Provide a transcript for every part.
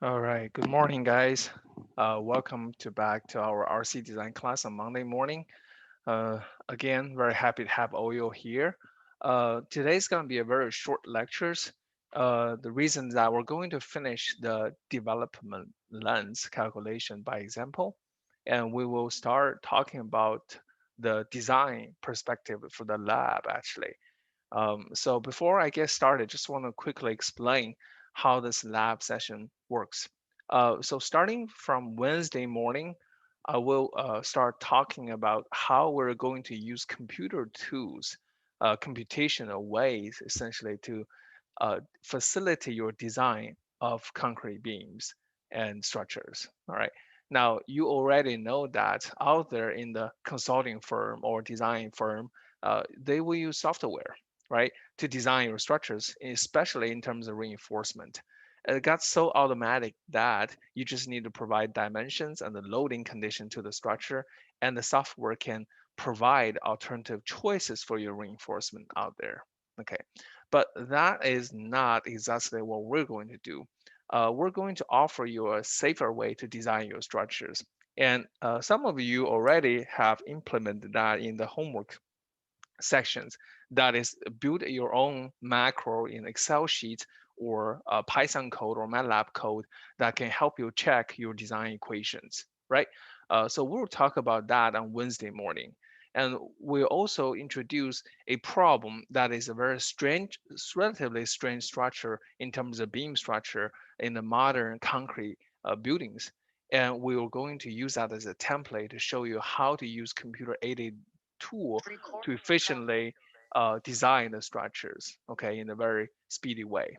All right, good morning, guys. Welcome to back to our RC design class on Monday morning. Uh, Again, very happy to have Oyo here. Today's going to be a very short lectures. The reason that we're going to finish the development lens calculation by example, and we will start talking about the design perspective for the lab actually. So before I get started, just want to quickly explain how this lab session works. So starting from Wednesday morning, I will start talking about how we're going to use computer tools, computational ways, essentially to facilitate your design of concrete beams and structures. All right. Now, you already know that out there in the consulting firm or design firm, they will use software, right, to design your structures, especially in terms of reinforcement. It got so automatic that you just need to provide dimensions and the loading condition to the structure, and the software can provide alternative choices for your reinforcement out there. Okay, but that is not exactly what we're going to do. We're going to offer you a safer way to design your structures. And some of you already have implemented that in the homework sections. That is, build your own macro in Excel sheet or Python code or MATLAB code that can help you check your design equations, right? So we'll talk about that on Wednesday morning. And we'll also introduce a problem that is a very strange, relatively strange structure in terms of beam structure in the modern concrete buildings. And we are going to use that as a template to show you how to use computer-aided tool to efficiently design the structures, okay, in a very speedy way.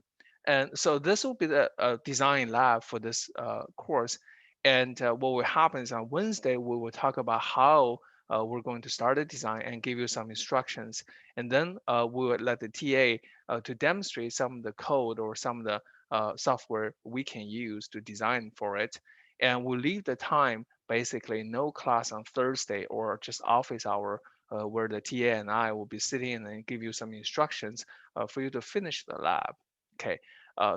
And so this will be the design lab for this course. And what will happen is on Wednesday, we will talk about how we're going to start the design and give you some instructions. And then we will let the TA to demonstrate some of the code or some of the software we can use to design for it. And we'll leave the time basically no class on Thursday or just office hour where the TA and I will be sitting and give you some instructions for you to finish the lab. Okay,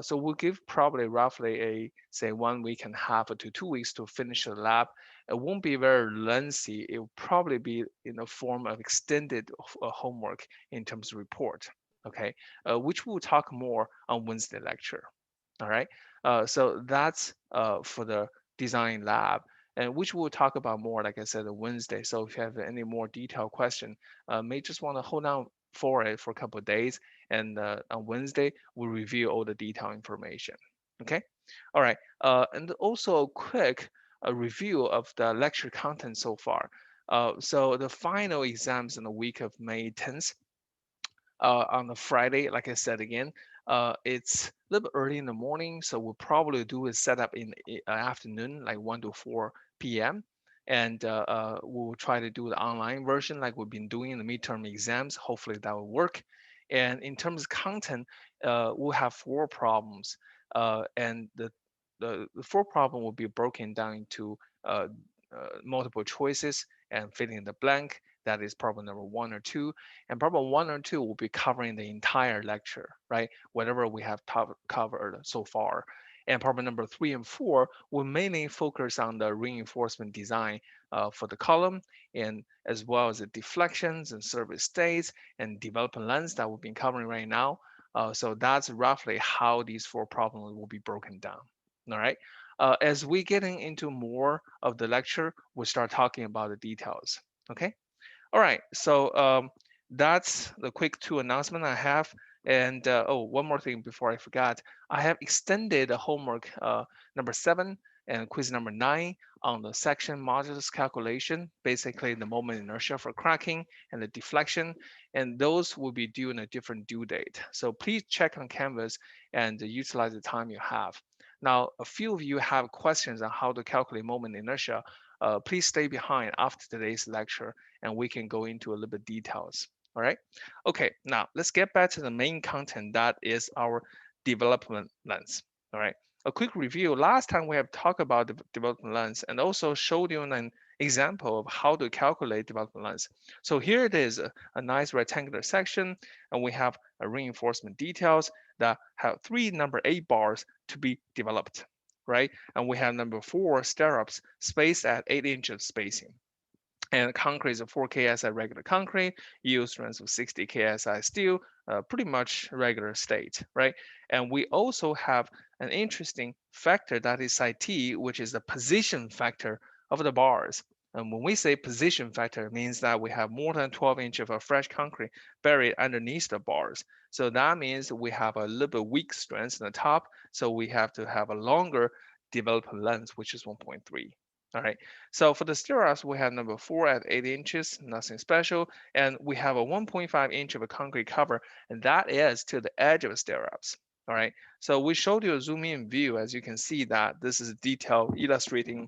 so we'll give probably roughly a say 1 week and a half to 2 weeks to finish the lab. It won't be very lengthy. It will probably be in the form of extended homework in terms of report. Okay, which we'll talk more on Wednesday lecture. All right, so that's for the design lab and which we'll talk about more, like I said, on Wednesday. So if you have any more detailed question, may just want to hold on for it for a couple of days, and on Wednesday we'll review all the detailed information. Okay, all right, and also a quick review of the lecture content so far. So the final exams in the week of May 10th on a Friday, like I said again, it's a little bit early in the morning, so we'll probably do a setup in the afternoon, like 1 to 4 p.m. And we'll try to do the online version like we've been doing in the midterm exams. Hopefully that will work. And in terms of content, we'll have four problems. And the four problem will be broken down into multiple choices and filling in the blank. That is problem number one or two. And problem one or two will be covering the entire lecture, right? Whatever we have covered so far. And problem number three and four will mainly focus on the reinforcement design for the column and as well as the deflections and service states and development lens that we've been covering right now. So that's roughly how these four problems will be broken down. All right. As we getting into more of the lecture, we'll start talking about the details. Okay. All right, so that's the quick two announcement I have. And oh, one more thing before I forgot, I have extended the homework number 7 and quiz number 9 on the section modulus calculation, basically the moment inertia for cracking and the deflection, and those will be due in a different due date. So please check on Canvas and utilize the time you have. Now, a few of you have questions on how to calculate moment inertia. Please stay behind after today's lecture and we can go into a little bit details. All right. Okay. Now let's get back to the main content that is our development lens. All right. A quick review. Last time we have talked about the development lens and also showed you an example of how to calculate development lens. So here it is, a nice rectangular section, and we have a reinforcement details that have three number 8 bars to be developed. right? And we have number 4 stirrups spaced at 8 inches spacing. And concrete is a 4 KSI regular concrete, yield strength of 60 KSI steel, pretty much regular state, right? And we also have an interesting factor that is psi t, which is the position factor of the bars. And when we say position factor, it means that we have more than 12 inches of a fresh concrete buried underneath the bars. So that means we have a little bit weak strength in the top, so we have to have a longer development length, which is 1.3. All right. So for the stirrups, we have number 4 at 8 inches, nothing special. And we have a 1.5 inch of a concrete cover, and that is to the edge of the stirrups. All right. So we showed you a zoom in view. As you can see that this is detail illustrating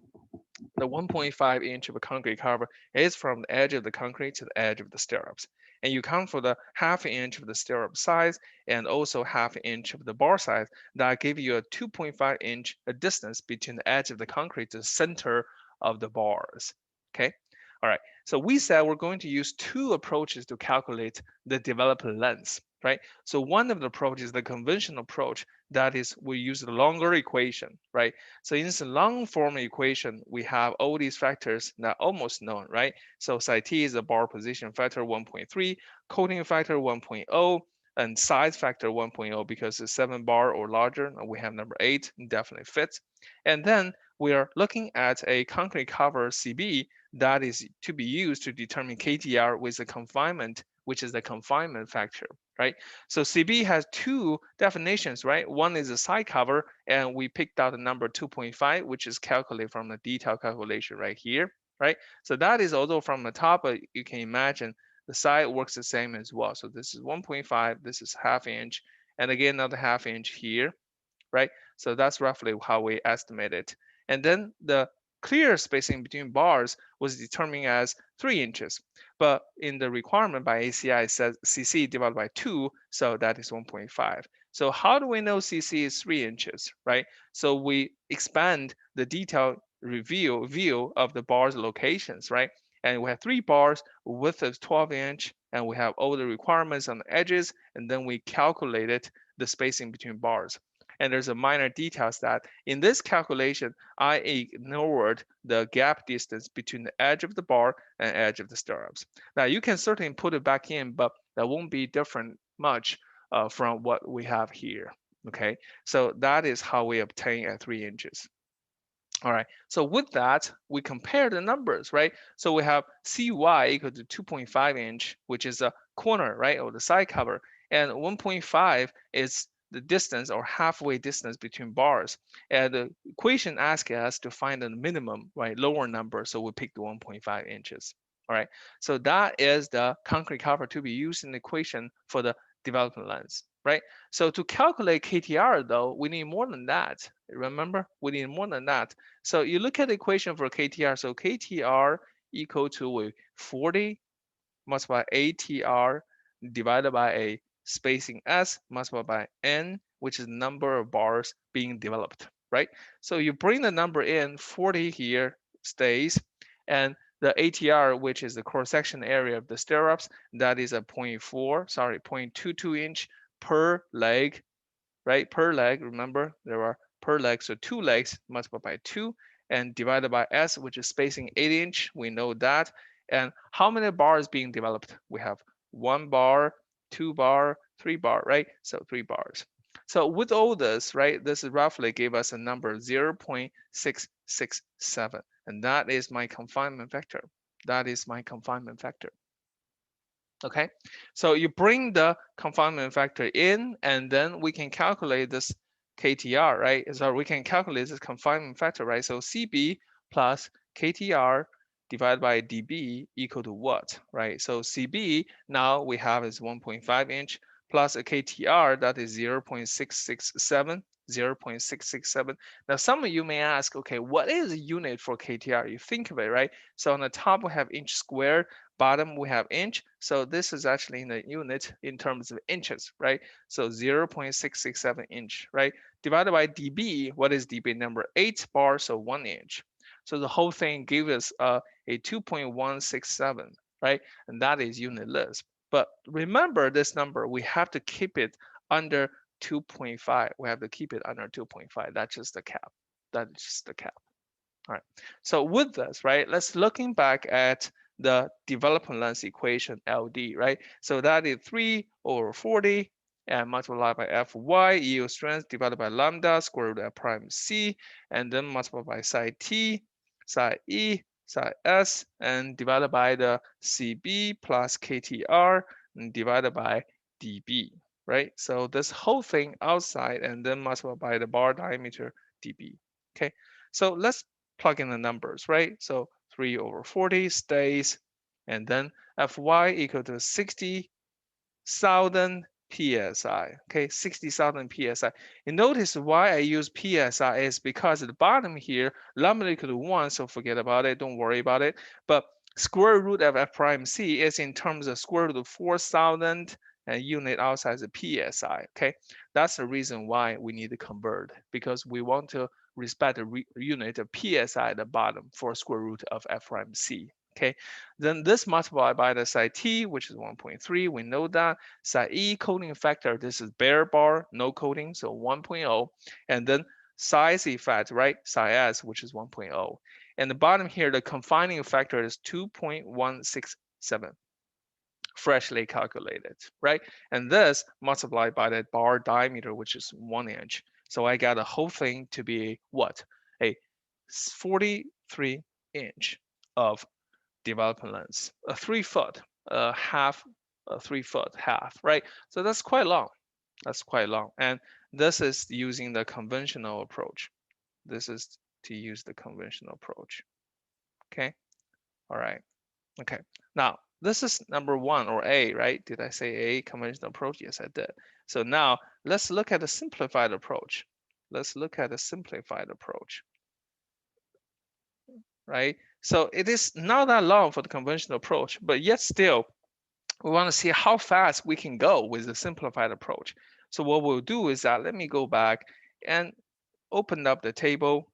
the 1.5 inch of a concrete cover is from the edge of the concrete to the edge of the stirrups. And you count for the half inch of the stirrup size and also half inch of the bar size. That give you a 2.5 inch distance between the edge of the concrete to the center of the bars. Okay. All right. So we said we're going to use two approaches to calculate the development length, right? So one of the approaches is the conventional approach. That is, we use the longer equation, right? So in this long form equation, we have all these factors that are almost known, right? So psi t is a bar position factor 1.3, coating factor 1.0, and size factor 1.0 because it's 7 bar or larger. And we have number 8, definitely fits. And then we are looking at a concrete cover CB that is to be used to determine KTR with a confinement, which is the confinement factor, right? So CB has two definitions, right? One is a side cover, and we picked out the number 2.5, which is calculated from the detail calculation right here, right? So that is although from the top, you can imagine the side works the same as well. So this is 1.5, this is half inch, and again another half inch here, right? So that's roughly how we estimate it. And then the clear spacing between bars was determined as 3 inches. But in the requirement by ACI, it says CC divided by 2, so that is 1.5. So how do we know CC is 3 inches, right? So we expand the detailed view of the bars locations, right? And we have 3 bars, width is 12 inch, and we have all the requirements on the edges, and then we calculated the spacing between bars. And there's a minor details that in this calculation, I ignored the gap distance between the edge of the bar and edge of the stirrups. Now you can certainly put it back in, but that won't be different much from what we have here. Okay, so that is how we obtain at 3 inches. All right, so with that, we compare the numbers, right? So we have CY equal to 2.5 inch, which is a corner, right, or the side cover, and 1.5 is the distance or halfway distance between bars. And the equation asks us to find the minimum, right, lower number, so we pick the 1.5 inches. All right, so that is the concrete cover to be used in the equation for the development length, right? So to calculate KTR though, we need more than that. Remember, we need more than that. So you look at the equation for KTR. So KTR equal to 40 multiplied by ATR divided by a spacing S multiplied by N, which is the number of bars being developed, right? So you bring the number in, 40 here stays, and the ATR, which is the cross-section area of the stirrups, that is a 0.22 inch per leg, right? Per leg, remember there are per leg, so 2 legs multiplied by 2 and divided by S, which is spacing 8 inch. We know that. And how many bars being developed? We have 1 bar, 2 bar, 3 bar, right? So 3 bars. So with all this, right, this roughly gave us a number 0.667. And that is my confinement factor. That is my confinement factor. Okay, so you bring the confinement factor in, and then we can calculate this KTR, right? So we can calculate this confinement factor, right? So CB plus KTR divided by DB equal to what, right? So CB now we have is 1.5 inch plus a KTR that is 0.667. 0.667. Now, some of you may ask, okay, what is a unit for KTR? You think of it, right? So on the top, we have inch squared, bottom we have inch. So this is actually in the unit in terms of inches, right? So 0.667 inch, right? Divided by dB, what is dB? Number 8 bar, so 1 inch. So the whole thing gives us a 2.167, right? And that is unitless. But remember this number, we have to keep it under 2.5. We have to keep it under 2.5. That's just the cap. That's just the cap. All right. So with this, right, let's looking back at the development length equation LD, right? So that is 3 over 40 and multiplied by Fy yield strength divided by lambda square root of prime C, and then multiplied by psi T, psi E, psi S, and divided by the CB plus KTR and divided by dB, right? So this whole thing outside and then multiplied by the bar diameter dB. Okay, so let's plug in the numbers, right? So 3 over 40 stays, and then Fy equal to 60,000 psi. Okay, 60,000 psi. And notice why I use psi is because at the bottom here, lambda equal to 1, so forget about it, don't worry about it. But square root of F prime C is in terms of square root of 4,000 and unit outside is psi. Okay, that's the reason why we need to convert, because we want to respect the unit of psi at the bottom for square root of F prime C. Okay, then this multiplied by the psi t, which is 1.3, we know that. Psi e coding factor, this is bare bar, no coding, so 1.0. And then size effect, right? Psi s, which is 1.0. And the bottom here, the confining factor is 2.167, freshly calculated, right? And this multiplied by the bar diameter, which is 1 inch. So I got the whole thing to be what? A 43-inch of development length, a 3 foot, half, a 3 foot half, right? So that's quite long. That's quite long. And this is using the conventional approach. This is to use the conventional approach. Okay. All right. Okay. Now, this is number 1 or A, right? Did I say A, conventional approach? Yes, I did. So now let's look at the simplified approach. Let's look at the simplified approach, right? So it is not that long for the conventional approach, but yet still we want to see how fast we can go with the simplified approach. So what we'll do is that let me go back and open up the table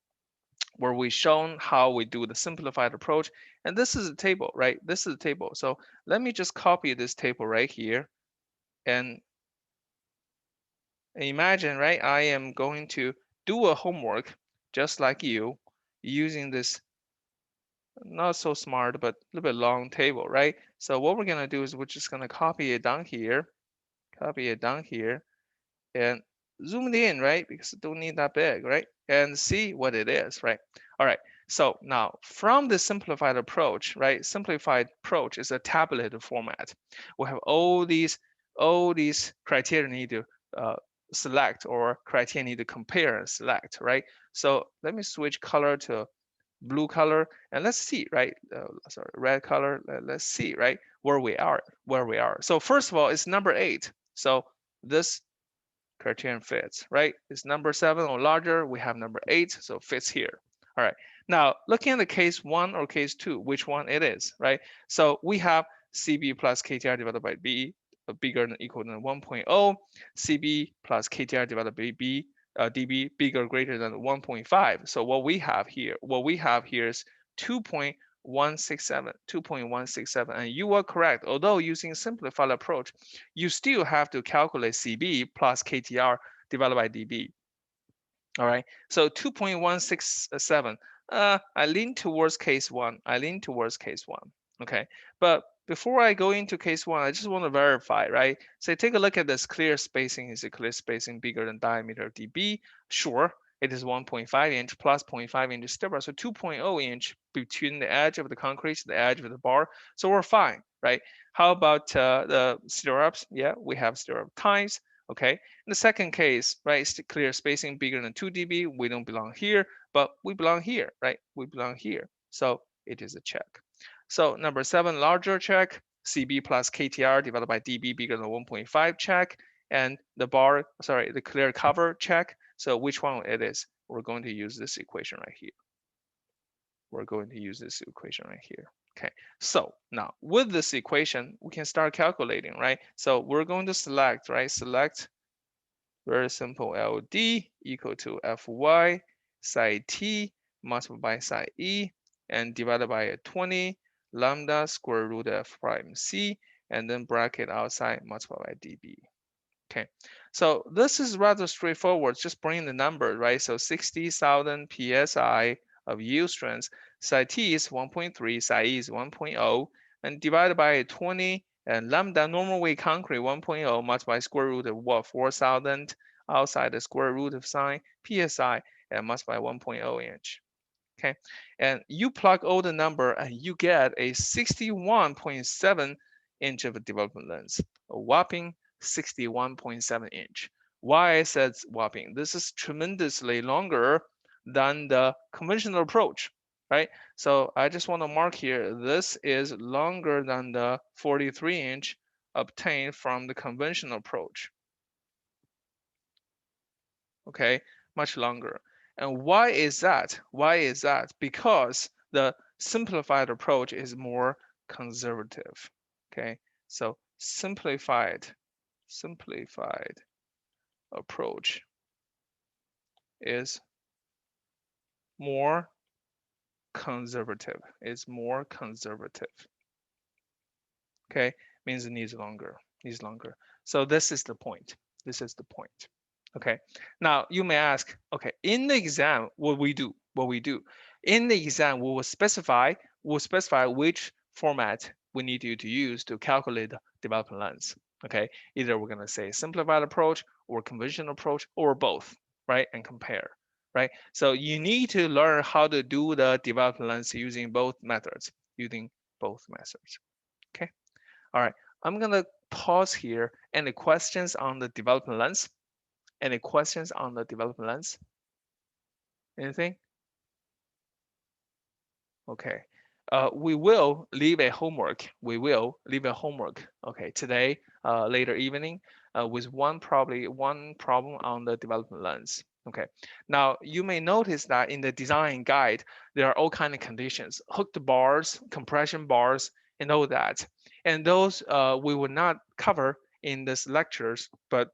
where we've shown how we do the simplified approach. And this is a table, right? This is a table. So let me just copy this table right here. And imagine, right, I am going to do a homework just like you using this not so smart, but a little bit long table, right? So what we're gonna do is we're just gonna copy it down here, and zoom it in, right? Because it don't need that big, right? And see what it is, right? All right. So now from the simplified approach, right? Simplified approach is a tabulated format. We have all these criteria need to select, or criteria need to compare and select, right? So let me switch color to blue color, and let's see, right? Sorry, red color. Let's see, right, where we are. So first of all, it's number 8. So this criterion fits, right? It's number 7 or larger. We have number 8, so fits here. All right. Now looking at the case 1 or case 2, which one it is, right? So we have CB plus KTR divided by B bigger than equal than 1.0, CB plus KTR divided by B dB bigger or greater than 1.5. So what we have here is 2.167, and you are correct. Although using simplified approach, you still have to calculate CB plus KTR divided by dB. All right, so 2.167. I lean towards case 1. Okay, but before I go into case 1, I just want to verify, right? So take a look at this clear spacing. Is the clear spacing bigger than diameter dB? Sure, it is 1.5 inch plus 0.5 inch stepper, so 2.0 inch between the edge of the concrete to the edge of the bar. So we're fine, right? How about the stirrups? Yeah, we have stirrup ties. Okay, in the second case, right, it's clear spacing bigger than 2 dB. We don't belong here, but we belong here, right? We belong here. So it is a check. So number 7, larger check, CB plus KTR divided by dB bigger than 1.5 check, and the clear cover check. So which one it is? We're going to use this equation right here. Okay, so now with this equation, we can start calculating, right? So we're going to select, right? Select, very simple, LD equal to Fy psi t multiplied by psi e and divided by a 20 lambda square root of prime c, and then bracket outside multiplied by dB. Okay, so this is rather straightforward. Just bring the number, right? So 60,000 psi of yield strength. Psi t is 1.3, psi e is 1.0, and divided by 20, and lambda normal weight concrete 1.0 multiplied square root of what? 4,000 outside the square root of sine psi and multiply 1.0 inch. Okay, and you plug all the number and you get a 61.7 inch of a development lens, a whopping 61.7 inch. Why I said whopping? This is tremendously longer than the conventional approach, right? So I just want to mark here, this is longer than the 43 inch obtained from the conventional approach. Okay, much longer. And why is that? Why is that? Because the simplified approach is more conservative. Okay, so simplified approach is more conservative. Is more conservative. Okay, means it needs longer. Needs longer. So this is the point. This is the point. Okay, now you may ask, okay, in the exam, what we do, in the exam, we'll specify which format we need you to use to calculate the development length. Okay, either we're gonna say simplified approach or conventional approach or both, right? And compare, right? So you need to learn how to do the development length using both methods, Okay, all right, I'm gonna pause here. Any questions on the development length? Any questions on the development lens? Anything? Okay. We will leave a homework. We will leave a homework. Okay, today, later evening, with probably one problem on the development lens. Okay. Now you may notice that in the design guide, there are all kind of conditions, hooked bars, compression bars, and all that. And those we will not cover in this lectures, but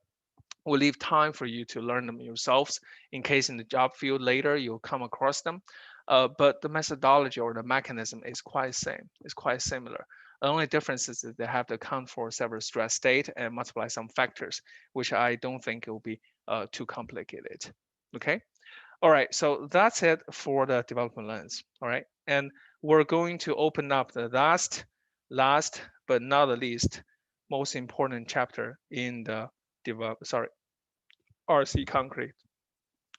we'll leave time for you to learn them yourselves in case in the job field later you'll come across them. But the methodology or the mechanism is quite same. It's quite similar. The only difference is that they have to account for several stress state and multiply some factors, which I don't think it will be too complicated. Okay. All right. So that's it for the development lens. All right. And we're going to open up the last but not the least, most important chapter in the RC concrete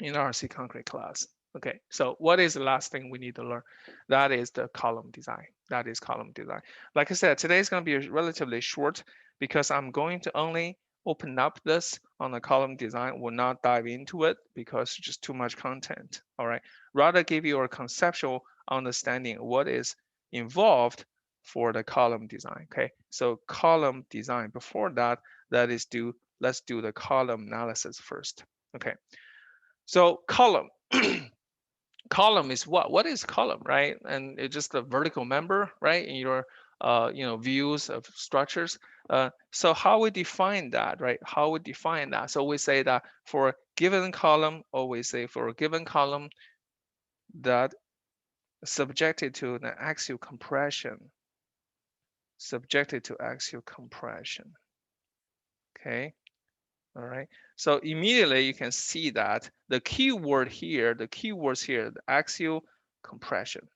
in RC concrete class. Okay, so what is the last thing we need to learn? That is the column design. That is column design. Like I said, today is going to be relatively short because I'm going to only open up this on the column design. Will not dive into it because it's just too much content. All right, rather give you a conceptual understanding of what is involved for the column design. Okay, so column design. Before that, let's do the column analysis first. Okay, so column, column is what? What is column, right? And it's just a vertical member, right? In your views of structures. So how we define that, right? How we define that? So we say that for a given column, or we say for a given column that subjected to an axial compression, subjected to axial compression. Okay. All right. So immediately you can see that the keyword here, the keywords here, the axial compression.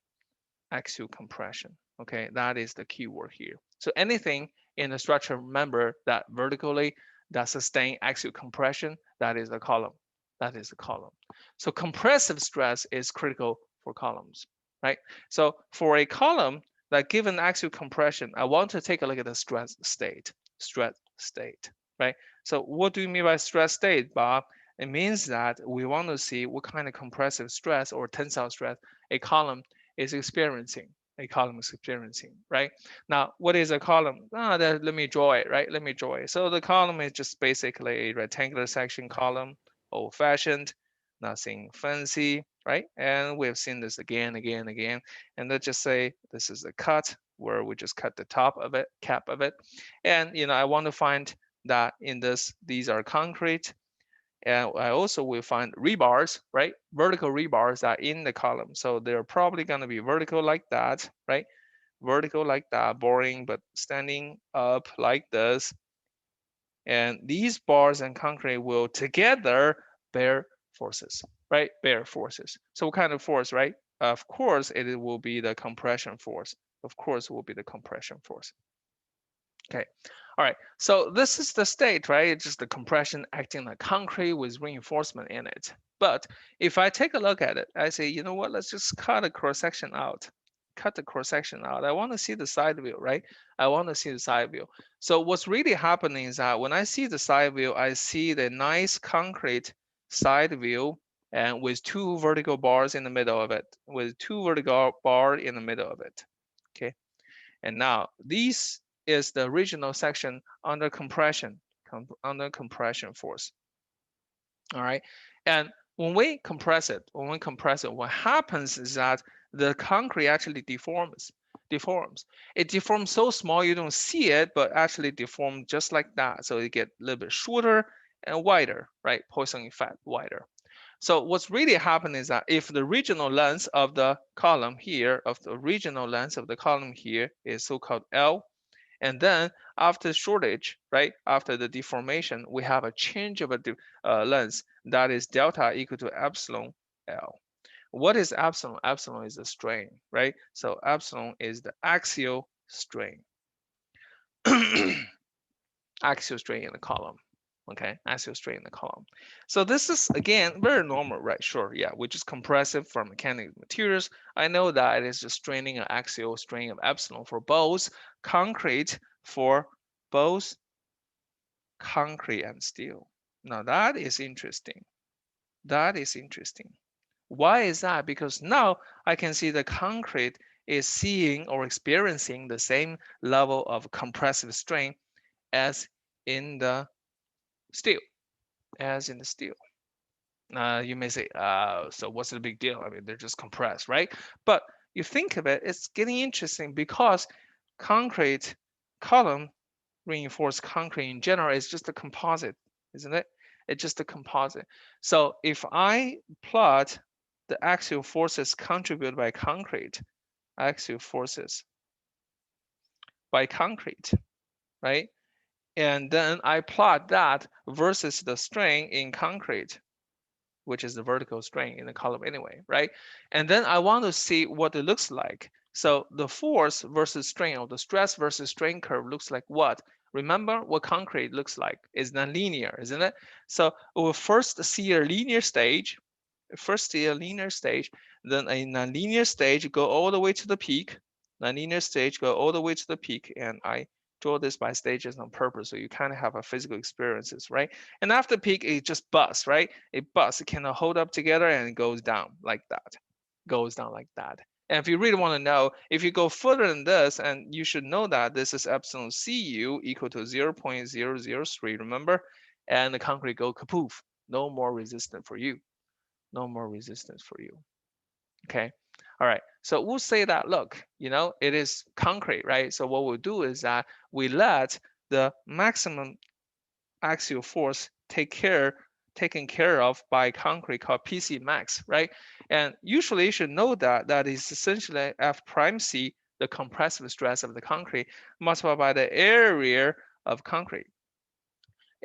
Okay, that is the keyword here. So anything in the structure member that vertically that sustain axial compression, that is a column. That is a column. So compressive stress is critical for columns, right? So for a column that given axial compression, I want to take a look at the stress state, right? So what do you mean by stress state, Bob? It means that we want to see what kind of compressive stress or tensile stress a column is experiencing. A column is experiencing, right? Now, what is a column? Let me draw it, right? Let me draw it. So the column is just basically a rectangular section column, old-fashioned, nothing fancy, right? And we've seen this again, again, again. And let's just say this is a cut where we just cut the top of it, cap of it. And I want to find that in this, these are concrete. And I also will find rebars, right? Vertical rebars are in the column. So they're probably going to be vertical like that, right? Vertical like that, boring, but standing up like this. and these bars and concrete will together bear forces, right? Bear forces. So what kind of force, right? Of course, it will be the compression force. Of course, it will be the compression force. Okay, all right. So this is the state, right? It's just the compression acting like concrete with reinforcement in it. But if I take a look at it, I say, you know what? Let's just cut a cross section out. Cut the cross section out. I want to see the side view, right? I want to see the side view. So what's really happening is that when I see the side view, I see the nice concrete side view and with two vertical bars in the middle of it, with two vertical bar in the middle of it. Okay. And now this is the original section under compression, under compression force. All right. And when we compress it, what happens is that the concrete actually deforms. It deforms so small you don't see it, but actually deform just like that. So it get a little bit shorter and wider, right? Poisson effect, wider. So what's really happening is that if the original length of the column here, is so-called L, and then after shortage, right, after the deformation, we have a change of a length that is delta equal to epsilon L. What is epsilon? Epsilon is the strain, right? So epsilon is the axial strain. Axial strain in the column. Okay, axial strain in the column. So this is again very normal, right? Sure, yeah, which is compressive from mechanical materials. I know that it is just straining an axial strain of epsilon for both concrete, for both concrete and steel. Now that is interesting. That is interesting. Why is that? Because now I can see the concrete is seeing or experiencing the same level of compressive strain as in the steel, as in the steel. You may say, so what's the big deal? I mean, they're just compressed, right? But you think of it, it's getting interesting because concrete column, reinforced concrete in general, is just a composite, isn't it? It's just a composite. So if I plot the axial forces contributed by concrete, axial forces by concrete, right? And then I plot that versus the strain in concrete, which is the vertical strain in the column anyway, right? And then I want to see what it looks like. So the force versus strain, or the stress versus strain curve looks like what? Remember what concrete looks like. It's nonlinear, isn't it? So we'll first see a linear stage, then a nonlinear stage go all the way to the peak, and I draw this by stages on purpose so you kind of have a physical experiences, right? And after peak, it just busts, right? It busts, it cannot hold up together and it goes down like that, And if you really want to know, if you go further than this, and you should know that this is epsilon Cu equal to 0.003, remember? And the concrete go kapoof, no more resistance for you, no more resistance for you. Okay. All right. So we'll say that, look, it is concrete, right? So what we'll do is that we let the maximum axial force taken care of by concrete called PC max, right? And usually you should know that that is essentially F prime C, the compressive stress of the concrete, multiplied by the area of concrete,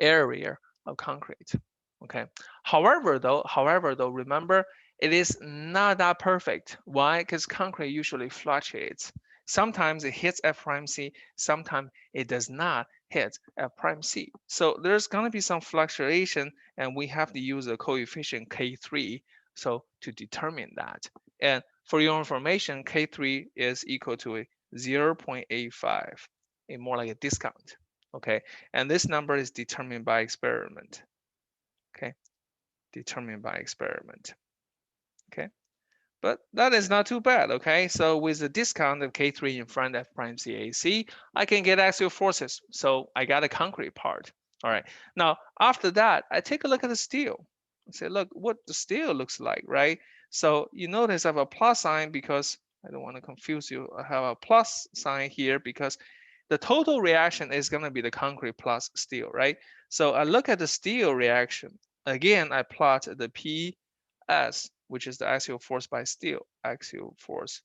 area of concrete. Okay. However though, remember, it is not that perfect. Why? Because concrete usually fluctuates. Sometimes it hits F prime C, sometimes it does not hit F prime C. So there's going to be some fluctuation, and we have to use a coefficient K3 so to determine that. And for your information, K3 is equal to a 0.85, a more like a discount. Okay, and this number is determined by experiment. Okay, determined by experiment. Okay, but that is not too bad. Okay, so with the discount of K3 in front of prime CAC, I can get axial forces. So I got a concrete part. All right, now after that, I take a look at the steel. I say, look what the steel looks like, right? So you notice I have a plus sign because I don't want to confuse you. I have a plus sign here because the total reaction is going to be the concrete plus steel, right? So I look at the steel reaction. Again, I plot the PS, which is the axial force by steel, axial force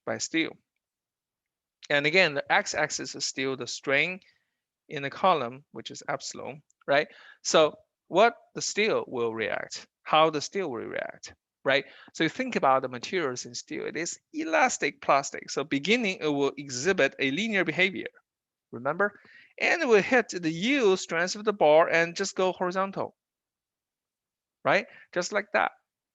by steel. And again, the x-axis is still the strain, in the column, which is epsilon, right? So what the steel will react, how the steel will react, right? So you think about the materials in steel, it is elastic plastic. So beginning, it will exhibit a linear behavior, remember? And it will hit the yield strength of the bar and just go horizontal, right? Just like that.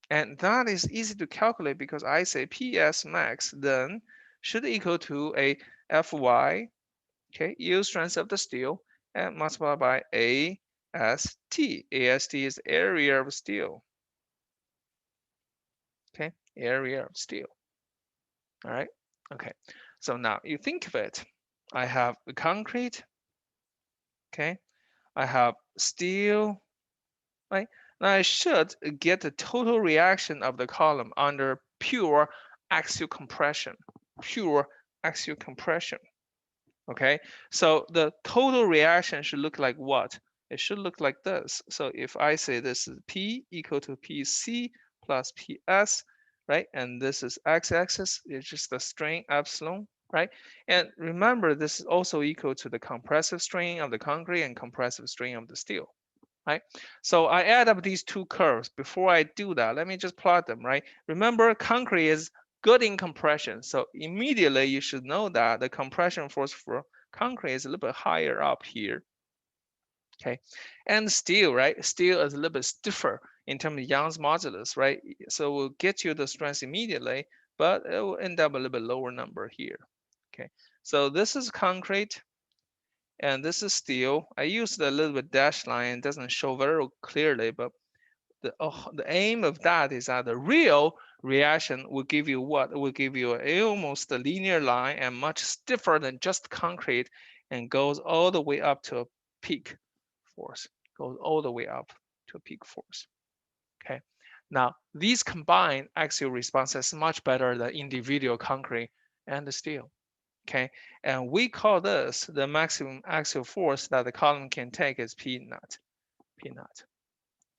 And that is easy to calculate because I say PS max then should equal to a Fy, okay, yield strength of the steel, and multiplied by AST. AST is area of steel, okay, area of steel. All right, okay. So now you think of it. I have the concrete, okay. I have steel, right? Now I should get the total reaction of the column under pure axial compression. Pure axial compression. Okay, so the total reaction should look like what? It should look like this. So if I say this is P equal to PC plus PS, right? And this is x-axis, it's just the strain epsilon, right? And remember, this is also equal to the compressive strain of the concrete and compressive strain of the steel, right? So I add up these two curves. Before I do that, let me just plot them, right? Remember, concrete is good in compression. So immediately you should know that the compression force for concrete is a little bit higher up here, okay? And steel, right? Steel is a little bit stiffer in terms of Young's modulus, right? So we'll get you the strength immediately, but it will end up a little bit lower number here, okay? So this is concrete, and this is steel. I used a little bit dashed line, it doesn't show very clearly, but the aim of that is that the real reaction will give you what? It will give you almost a linear line and much stiffer than just concrete and goes all the way up to a peak force, goes all the way up to a peak force, okay? Now, these combined axial responses much better than individual concrete and the steel, okay? And we call this the maximum axial force that the column can take is P naught, P naught.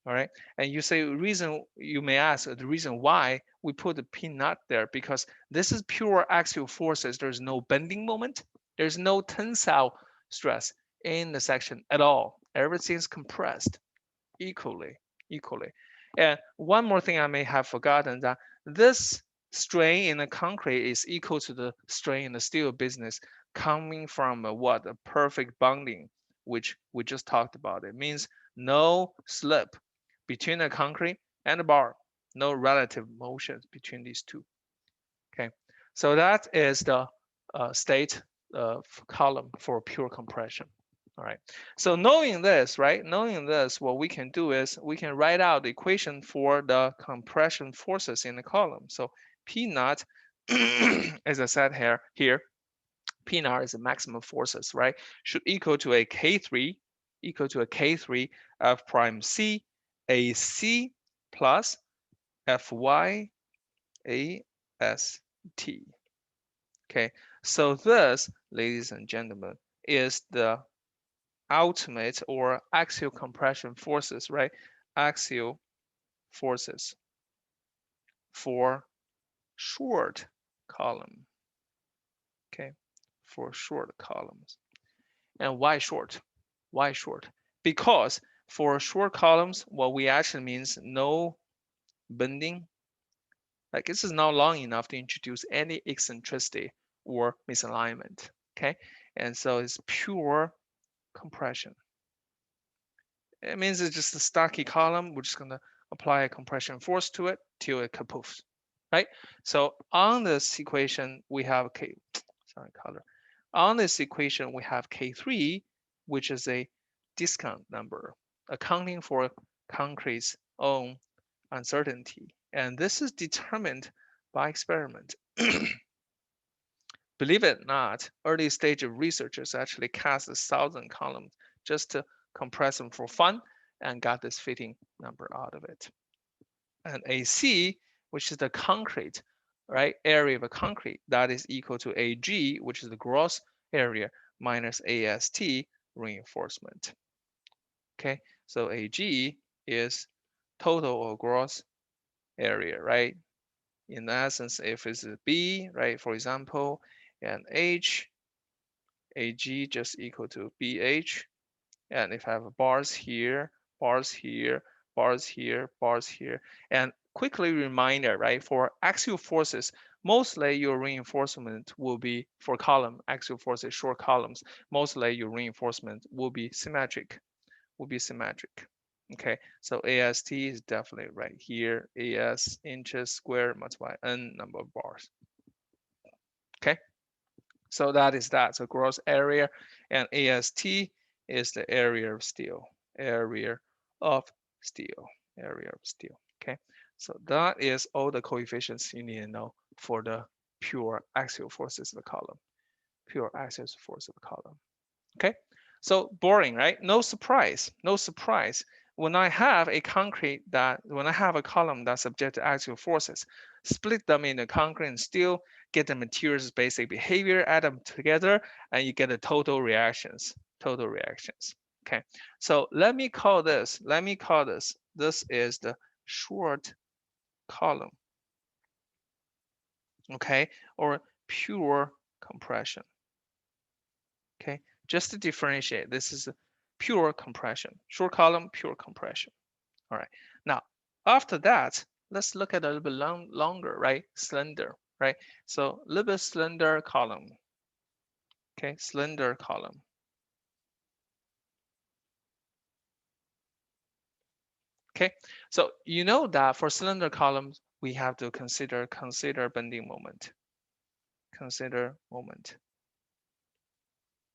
All right, and you say reason, you may ask the reason why we put the P naught there, because this is pure axial forces. There's no bending moment. There's no tensile stress in the section at all. Everything's compressed equally, equally. And one more thing I may have forgotten, that this strain in the concrete is equal to the strain in the steel business coming from what? A perfect bonding, which we just talked about. It means no slip between the concrete and the bar, no relative motion between these two. Okay, so that is the state column for pure compression. All right, so knowing this, right, knowing this, what we can do is we can write out the equation for the compression forces in the column. So P naught, as I said here, P naught is the maximum forces, right, should equal to a K3, equal to a K3 F prime C AC plus Fy AST. Okay, so this, ladies and gentlemen, is the ultimate or axial compression forces, right? Axial forces for short column, okay? For short columns. And why short? Why short? Because for short columns, what we actually means no bending. Like this is not long enough to introduce any eccentricity or misalignment, okay? And so it's pure compression. It means it's just a stocky column. We're just gonna apply a compression force to it till it kapoofs, right? So on this equation, we have K, sorry, color. On this equation, we have K3, which is a discount number, accounting for concrete's own uncertainty. And this is determined by experiment. Believe it or not, early stage of researchers actually cast 1,000 columns just to compress them for fun and got this fitting number out of it. And AC, which is the concrete, right, area of a concrete, that is equal to AG, which is the gross area, minus AST, reinforcement. Okay, so AG is total or gross area, right? In essence, if it's a B, right, for example, and H AG just equal to BH. And if I have bars here, bars here, bars here, bars here, and quickly reminder, right? For axial forces, mostly your reinforcement will be for column, axial forces, short columns, mostly your reinforcement will be symmetric, Okay, so AST is definitely right here. AS inches squared multiplied N number of bars. Okay, so that is that. So gross area and AST is the area of steel, area of steel, area of steel. Okay, so that is all the coefficients you need to know for the pure axial forces of the column, pure axial force of the column. Okay, so boring, right? No surprise, no surprise. When I have a when I have a column that's subject to axial forces, split them into concrete and steel, get the material's basic behavior, add them together, and you get the total reactions, total reactions. Okay, so let me call this, this is the short column, okay, or pure compression. Okay, just to differentiate, this is a pure compression, short column, pure compression. All right, now after that, let's look at a little bit longer, right? Slender, right? So a little bit slender column, okay, slender column. Okay, so you know that for cylinder columns, we have to consider bending moment, consider moment.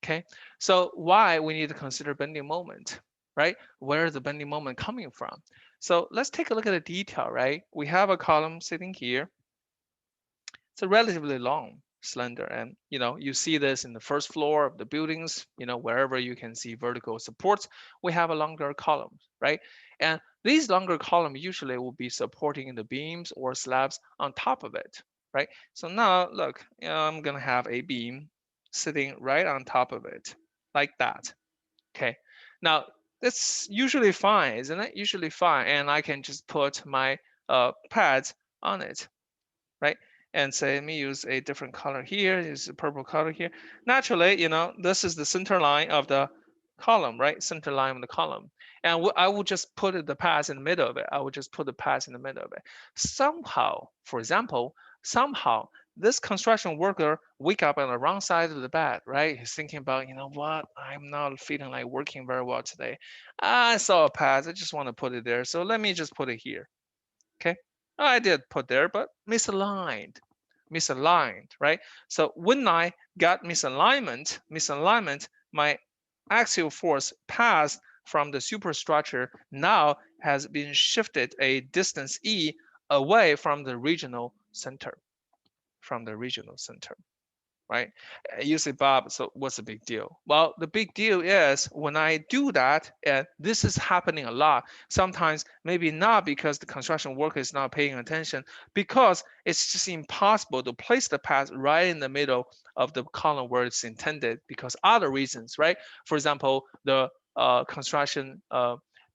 Okay, so why we need to consider bending moment, right? Where is the bending moment coming from? So let's take a look at the detail, right? We have a column sitting here. It's a relatively long, slender, and you see this in the first floor of the buildings, wherever you can see vertical supports, we have a longer column, right? And these longer columns usually will be supporting the beams or slabs on top of it, right? So now look, I'm gonna have a beam sitting right on top of it, like that. Okay. Now that's usually fine, isn't it? Usually fine, and I can just put my pads on it, right? And say, let me use a different color here, use a purple color here. Naturally, this is the center line of the column, right? Center line of the column. And I will just put the pass in the middle of it. I will just put the pass in the middle of it. Somehow, for example, somehow this construction worker wake up on the wrong side of the bed, right? He's thinking about, what? I'm not feeling like working very well today. I saw a pass. I just want to put it there. So let me just put it here. Okay, I did put there, but misaligned, right? So when I got misalignment, my axial force passed from the superstructure now has been shifted a distance e away from the regional center, right? You say, Bob, so what's the big deal? Well, the big deal is when I do that, and this is happening a lot, sometimes maybe not because the construction worker is not paying attention, because it's just impossible to place the path right in the middle of the column where it's intended because other reasons, right? For example, the construction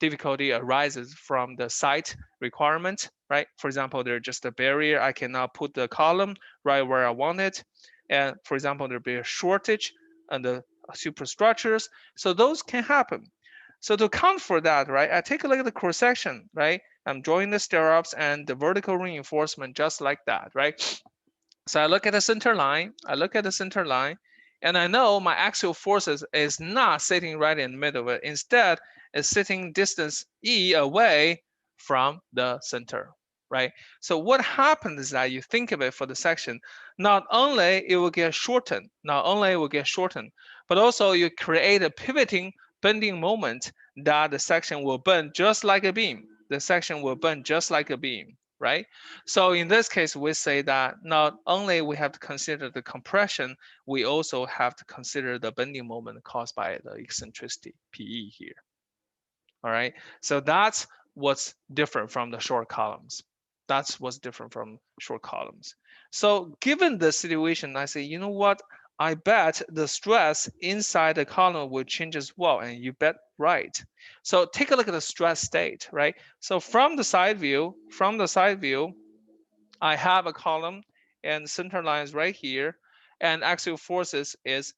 difficulty arises from the site requirement, right? For example, there's just a barrier. I cannot put the column right where I want it. And for example, there'll be a shortage on the superstructures. So those can happen. So to account for that, right, I take a look at the cross section, right? I'm drawing the stirrups and the vertical reinforcement just like that, right? So I look at the center line, and I know my axial forces is not sitting right in the middle of it. Instead, it's sitting distance E away from the center, right? So what happens is that you think of it for the section, not only it will get shortened, but also you create a pivoting bending moment that the section will bend just like a beam. Right? So in this case, we say that not only we have to consider the compression, we also have to consider the bending moment caused by the eccentricity, PE here. All right, so that's what's different from the short columns. So given the situation, I say, you know what? I bet the stress inside the column will change as well, and you bet right. So take a look at the stress state, right? So from the side view, I have a column and center line is right here, and axial forces is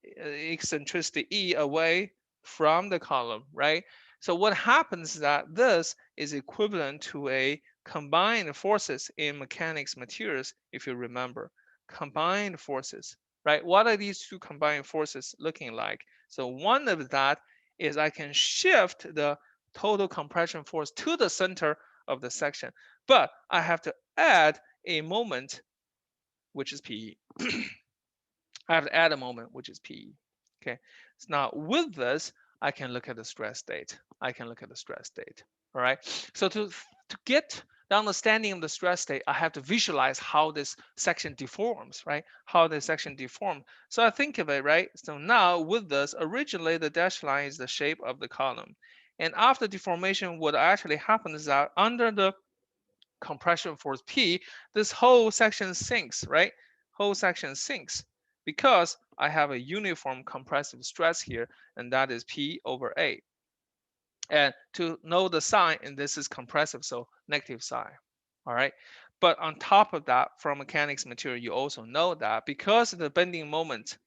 eccentricity E away from the column, right? So what happens is that this is equivalent to a combined forces in mechanics materials, if you remember. Combined forces, right? What are these two combined forces looking like? So one of that is I can shift the total compression force to the center of the section, but I have to add a moment, which is PE. I have to add a moment, which is PE. Okay. So now with this, I can look at the stress state. I can look at the stress state. All right. So to get the understanding of the stress state, I have to visualize how this section deforms, right? How this section deforms. So I think of it, right? So now with this, originally the dashed line is the shape of the column. And after deformation, what actually happens is that under the compression force P, this whole section sinks, right? Whole section sinks because I have a uniform compressive stress here, and that is P over A. And to know the sign, and this is compressive, so negative sign, all right? But on top of that, from mechanics material, you also know that because of the bending moment,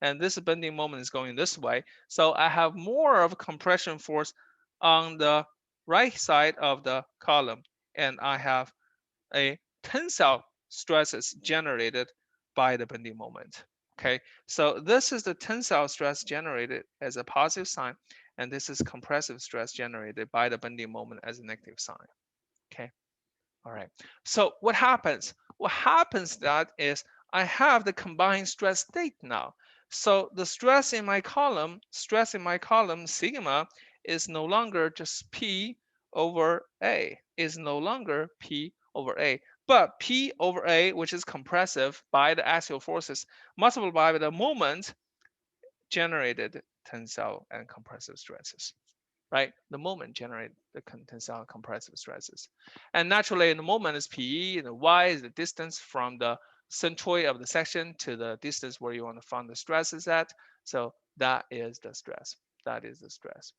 and this bending moment is going this way, so I have more of a compression force on the right side of the column, and I have a tensile stresses generated by the bending moment. Okay, so this is the tensile stress generated as a positive sign, and this is compressive stress generated by the bending moment as a negative sign. Okay, all right. So what happens? What happens that is I have the combined stress state now. So the stress in my column sigma is no longer just P over A, is no longer P over A. But P over A, which is compressive by the axial forces, multiplied by the moment generated tensile and compressive stresses, right? The moment generates the tensile compressive stresses. And naturally, the moment is PE, and the Y is the distance from the centroid of the section to the distance where you want to find the stresses at. So that is the stress. That is the stress.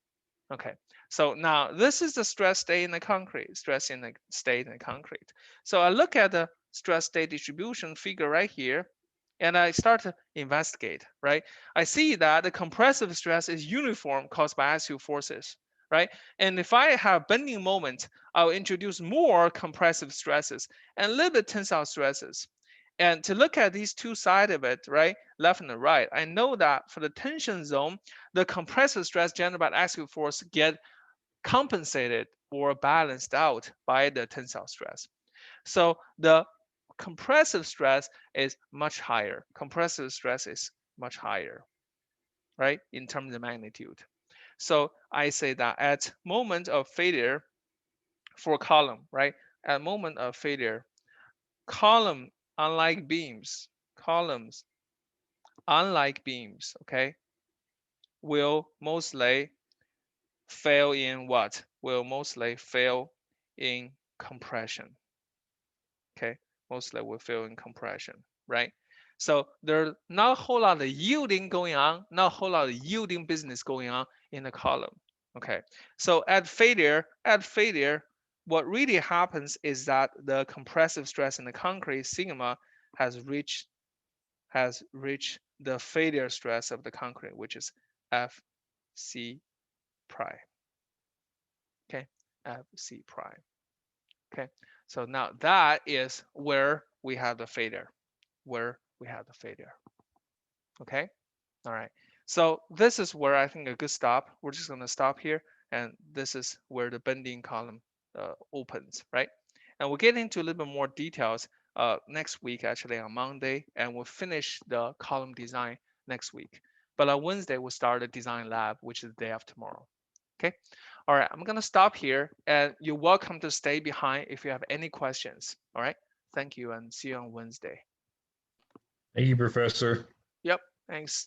Okay, so now this is the stress state in the concrete, stress in the state in the concrete. So I look at the stress state distribution figure right here, and I start to investigate, right? I see that the compressive stress is uniform caused by axial forces, right? And if I have bending moment, I'll introduce more compressive stresses and a little bit tensile stresses. And to look at these two sides of it, right, left and the right, I know that for the tension zone, the compressive stress generated by the axial force get compensated or balanced out by the tensile stress. So the compressive stress is much higher. Compressive stress is much higher, right, in terms of magnitude. So I say that at moment of failure for column, right, at moment of failure, column, unlike beams, columns, unlike beams, okay, will mostly fail in what? Will mostly fail in compression. Okay, mostly will fail in compression, right? So there's not a whole lot of yielding going on, not a whole lot of yielding business going on in the column. Okay, so at failure, what really happens is that the compressive stress in the concrete sigma has reached the failure stress of the concrete, which is FC prime. Okay, FC prime. Okay, so now that is where we have the failure, where we have the failure. Okay, all right. So this is where I think a good stop. We're just going to stop here, and this is where the bending column opens, right? And we'll get into a little bit more details next week, actually on Monday, and we'll finish the column design next week. But on Wednesday, we'll start the design lab, which is the day after tomorrow. Okay. All right. I'm going to stop here, and you're welcome to stay behind if you have any questions. All right. Thank you, and see you on Wednesday. Thank you, Professor. Yep. Thanks.